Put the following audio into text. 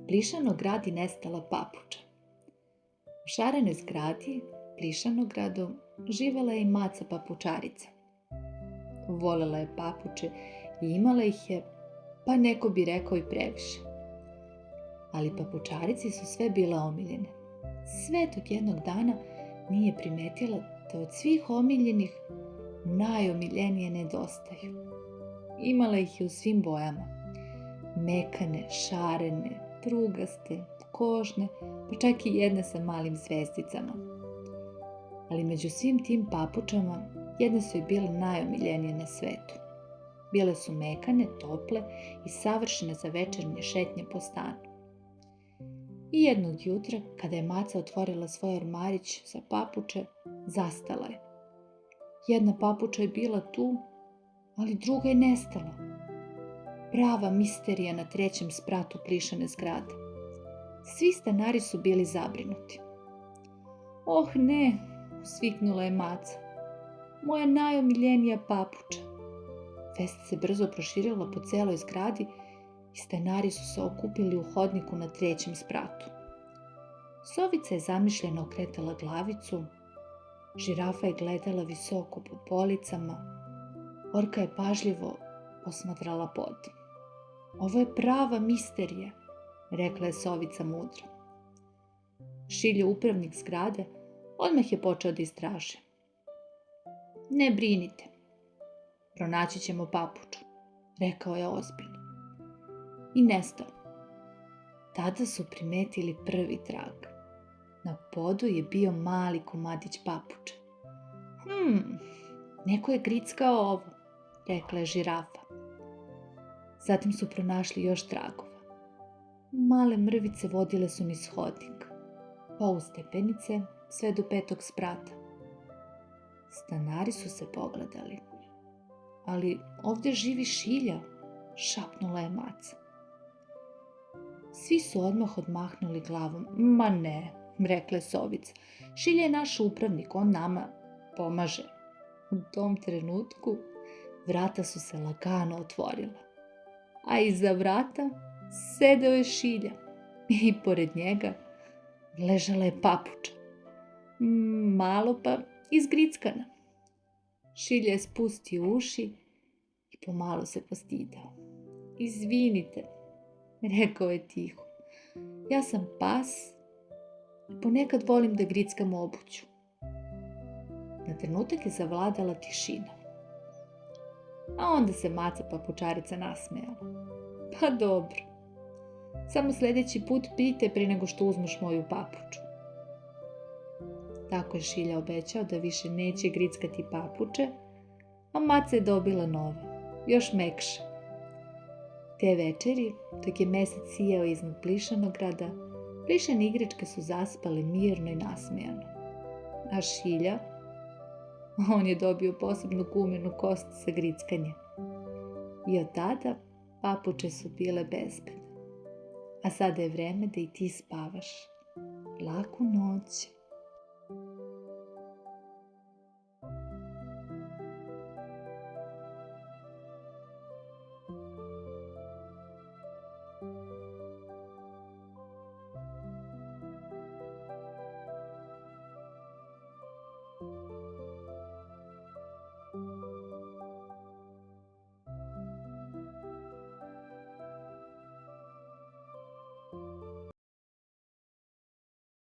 Plišanograd i nestala papuča. U šarenoj zgradi, Plišanogradu, živela je i maca papučarica. Volela je papuče i imala ih je, pa neko bi rekao i previše. Ali papučarici su sve bile omiljene. Sve dok jednog dana nije primetila da od svih omiljenih najomiljenije nedostaju. Imala ih je u svim bojama. Mekane, šarene, prugaste, kožne, pa čak i jedne sa malim zvezdicama. Ali među svim tim papučama jedne su joj bile najomiljenije na svetu. Bile su mekane, tople i savršene za večernje šetnje po stanu. I jednog jutra, kada je maca otvorila svoj ormarić za papuče, zastala je. Jedna papuča je bila tu, ali druga je nestala. Prava misterija na 3. spratu plišane zgrade. Svi stanari su bili zabrinuti. Oh ne, usviknula je maca. Moja najomiljenija papuča. Vest se brzo proširila po celoj zgradi i stanari su se okupili u hodniku na 3. spratu. Sovica je zamišljeno okretala glavicu, žirafa je gledala visoko po policama, orka je pažljivo posmatrala pod. Ovo je prava misterija, rekla je Sovica mudro. Šilja, upravnik zgrade, odmah je počeo da istražuje. Ne brinite, pronaći ćemo papuču, rekao je ozbiljno. I nestao. Tada su primetili prvi trag. Na podu je bio mali komadić papuče. Neko je grickao ovo, rekla je žirafa. Zatim su pronašli još tragova. Male mrvice vodile su niz hodnik, pa u stepenice sve do 5. sprata. Stanari su se pogledali. Ali ovdje živi Šilja, šapnula je maca. Svi su odmah odmahnuli glavom. Ma ne, rekla je Sovica. Šilja je naš upravnik, on nama pomaže. U tom trenutku vrata su se lagano otvorila. A iza vrata sedeo je Šilja i pored njega ležala je papuča. Malo pa izgrickana. Šilja je spustio uši i pomalo se postidao. Izvinite, rekao je tiho. Ja sam pas i ponekad volim da grickam obuću. Na trenutak je zavladala tišina. A onda se maca papučarica nasmejala. Pa dobro. Samo sljedeći put pitaj prije nego što uzmeš moju papuču. Tako je Šilja obećao da više neće grickati papuče, a maca je dobila nove, još mekše. Te večeri, dok je mesec sijao iznad Plišanograda, plišane igračke su zaspale mirno i nasmejano. A Šilja, on je dobio posebnu gumenu kost za grickanje. I od tada papuče su bile bezbedne. A sada je vreme da i ti spavaš. Laku noć.